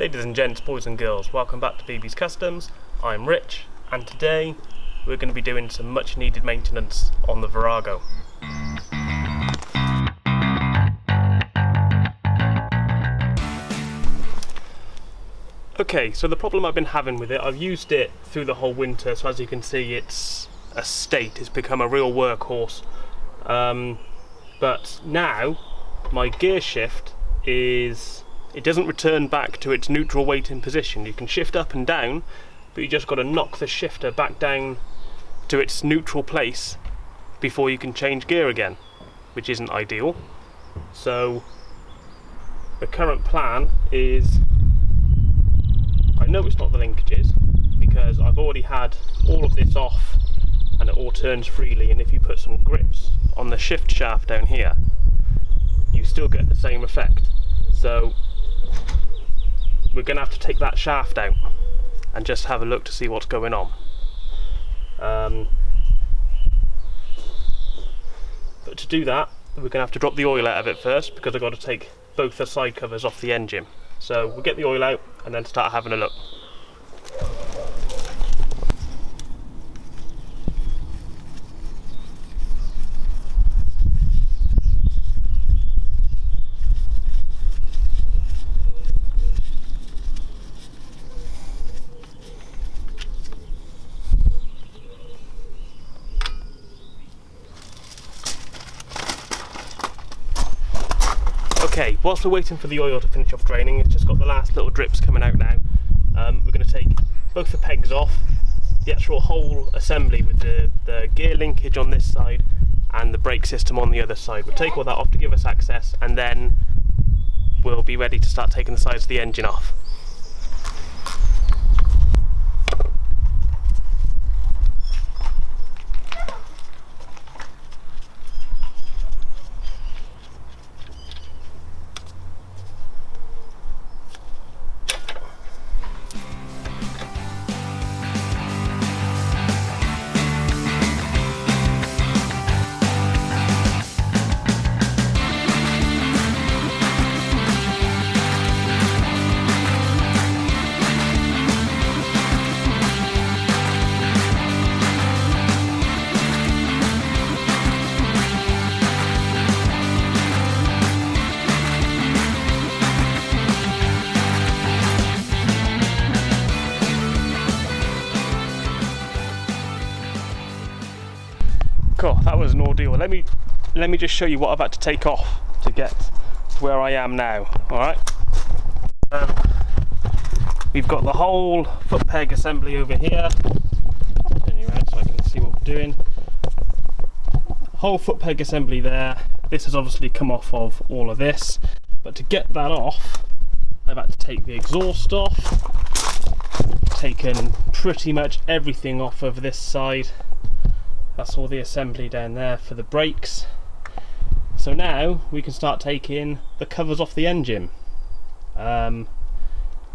Ladies and gents, boys and girls, welcome back to BB's Customs. I'm Rich, and today we're going to be doing some much needed maintenance on the Virago. Okay, so the problem I've been having with it, I've used it through the whole winter, so as you can see it's become a real workhorse. But now my gear shift it doesn't return back to its neutral weighting position. You can shift up and down, but you just got to knock the shifter back down to its neutral place before you can change gear again, which isn't ideal. So the current plan is, I know it's not the linkages because I've already had all of this off and it all turns freely, and if you put some grips on the shift shaft down here you still get the same effect. So we're going to have to take that shaft out and just have a look to see what's going on. But to do that we're going to have to drop the oil out of it first, because I've got to take both the side covers off the engine. So we'll get the oil out and then start having a look. Okay, whilst we're waiting for the oil to finish off draining, it's just got the last little drips coming out now. We're going to take both the pegs off, the actual whole assembly with the gear linkage on this side and the brake system on the other side. We'll take all that off to give us access, and then we'll be ready to start taking the sides of the engine off. Cool, that was an ordeal. Let me just show you what I've had to take off to get to where I am now. Alright. We've got the whole foot peg assembly over here. Turn you around so I can see what we're doing. Whole foot peg assembly there. This has obviously come off of all of this, but to get that off I've had to take the exhaust off, taken pretty much everything off over this side. That's all the assembly down there for the brakes. So now we can start taking the covers off the engine. We're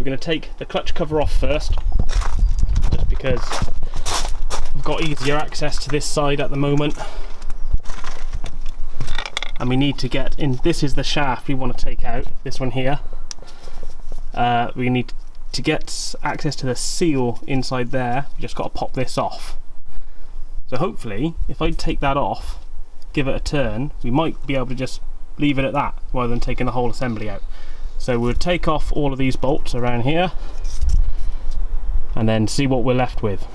going to take the clutch cover off first, just because we've got easier access to this side at the moment. And we need to get in, this is the shaft we want to take out, this one here. We need to get access to the seal inside there. We just got to pop this off. So hopefully, if I take that off, give it a turn, we might be able to just leave it at that, rather than taking the whole assembly out. So we'll take off all of these bolts around here, and then see what we're left with.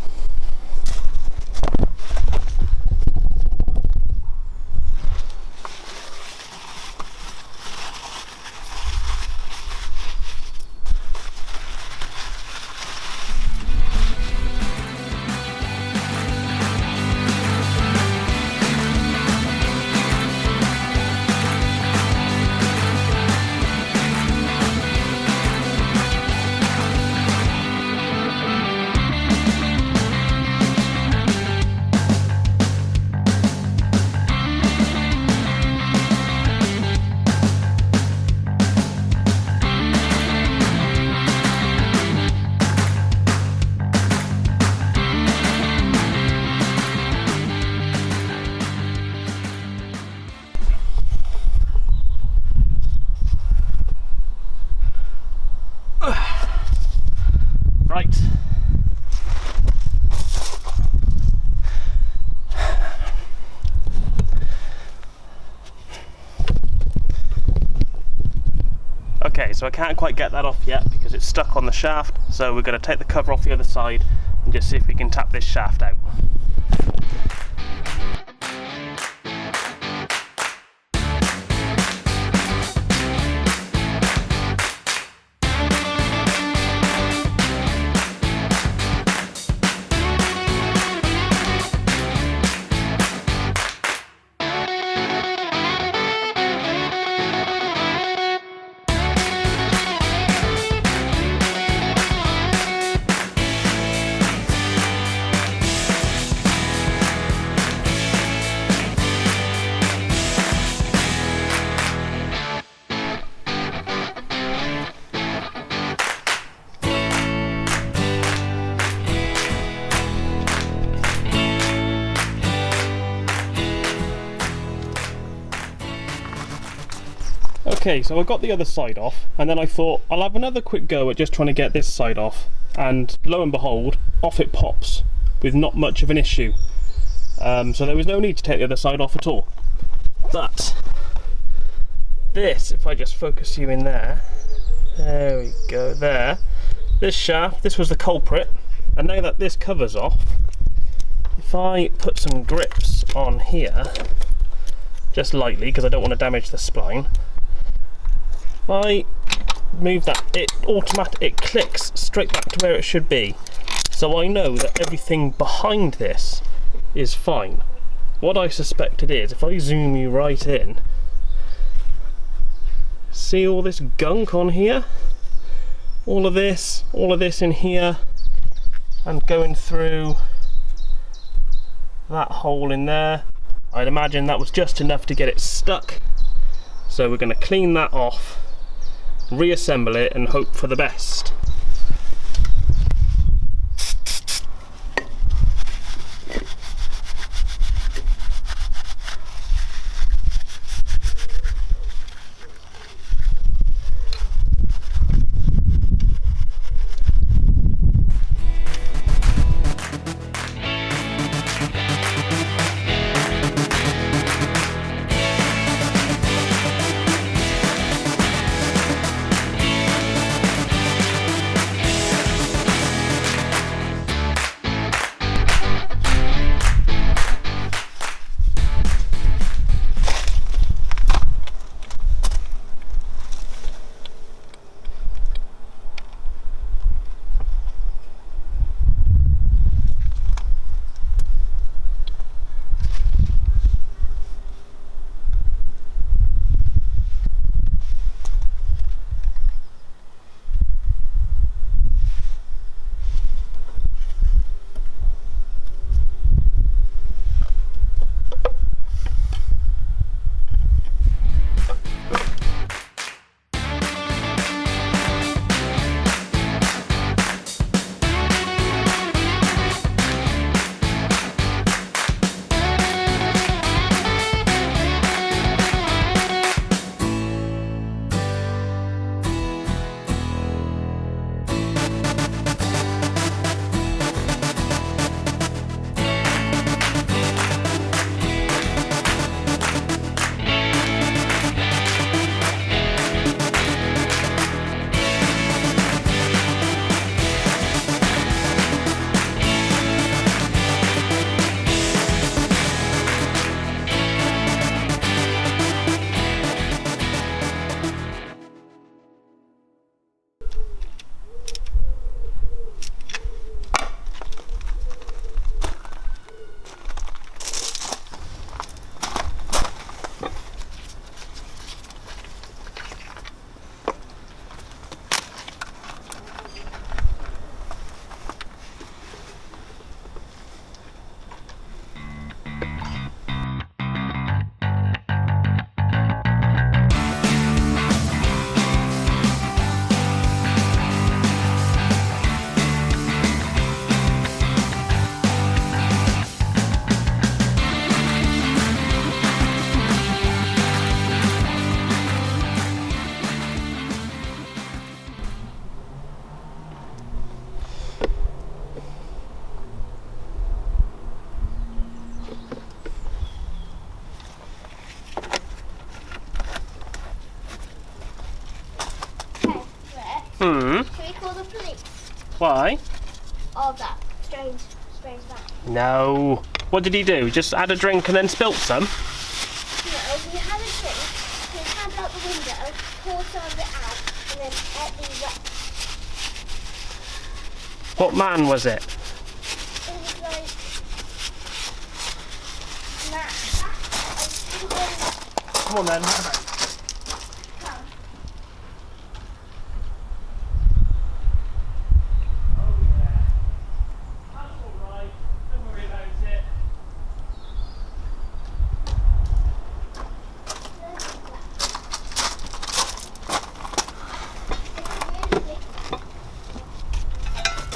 Right. Okay, so I can't quite get that off yet because it's stuck on the shaft, so we're going to take the cover off the other side and just see if we can tap this shaft out. Okay, so I got the other side off, and then I thought I'll have another quick go at just trying to get this side off, and lo and behold, off it pops with not much of an issue. So there was no need to take the other side off at all. But this, if I just focus you in there we go, there. This shaft, this was the culprit, and now that this cover's off, if I put some grips on here, just lightly, because I don't want to damage the spline, if I move that, it clicks straight back to where it should be. So I know that everything behind this is fine. What I suspect it is, if I zoom you right in, see all this gunk on here? All of this in here, and going through that hole in there. I'd imagine that was just enough to get it stuck. So we're going to clean that off, reassemble it, and hope for the best. Hmm. Should we call the police? Why? Oh, that strange man. No. What did he do? Just had a drink and then spilt some? No, he had a drink, his hand out the window, poured some of it out, and then ate the rest. What man was it? It was like... Nah. Come on then. Come. Oh yeah. That's alright. Don't worry about it.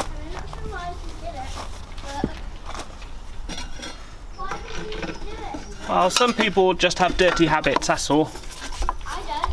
I'm not sure why he did it, but... Why did he do it? Well, some people just have dirty habits, that's all. I don't.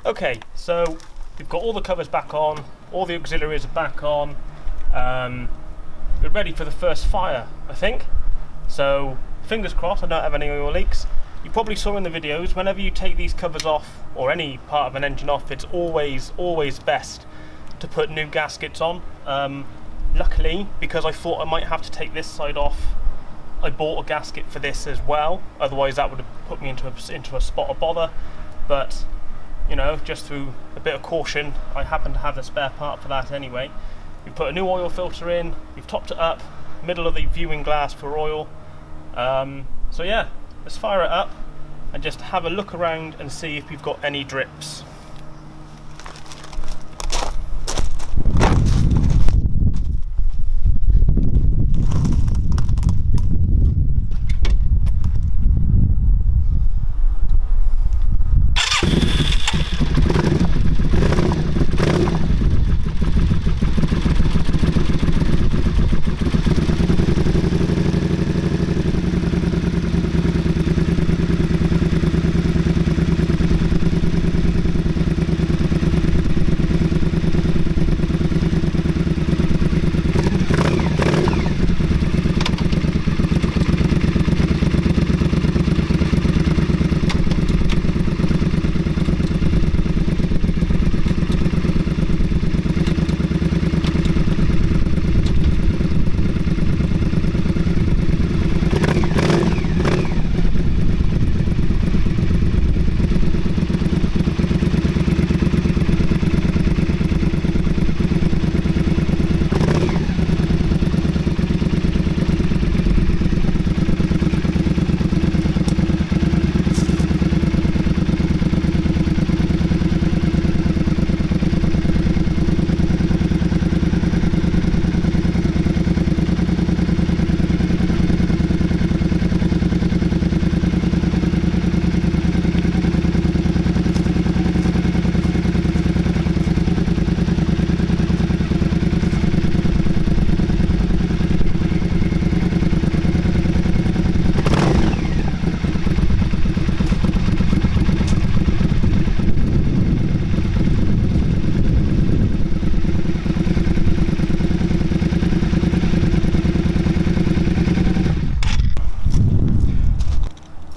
Okay, so we've got all the covers back on, all the auxiliaries are back on. We're ready for the first fire, I think. So fingers crossed I don't have any oil leaks. You probably saw in the videos, whenever you take these covers off, or any part of an engine off, it's always best to put new gaskets on. Luckily, because I thought I might have to take this side off, I bought a gasket for this as well. Otherwise that would have put me into a spot of bother. But you know, just through a bit of caution, I happen to have the spare part for that anyway. We've put a new oil filter in, we've topped it up, middle of the viewing glass for oil. So yeah, let's fire it up and just have a look around and see if we've got any drips.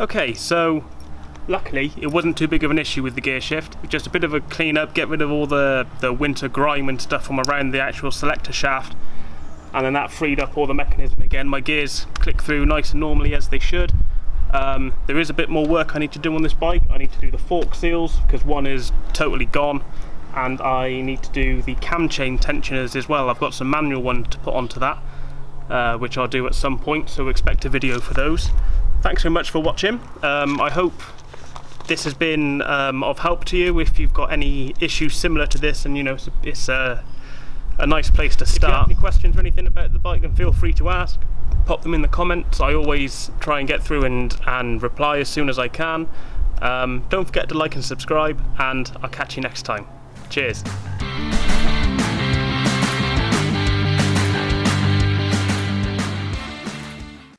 Okay, so luckily it wasn't too big of an issue with the gear shift. Just a bit of a clean up, get rid of all the winter grime and stuff from around the actual selector shaft, and then that freed up all the mechanism again. My gears click through nice and normally as they should. There is a bit more work I need to do on this bike. I need to do the fork seals because one is totally gone, and I need to do the cam chain tensioners as well. I've got some manual ones to put onto that. which I'll do at some point, so expect a video for those. Thanks so much for watching. I hope this has been of help to you. If you've got any issues similar to this, and you know, it's a nice place to start. If you have any questions or anything about the bike, then feel free to ask. Pop them in the comments. I always try and get through and reply as soon as I can. Don't forget to like and subscribe, and I'll catch you next time. Cheers.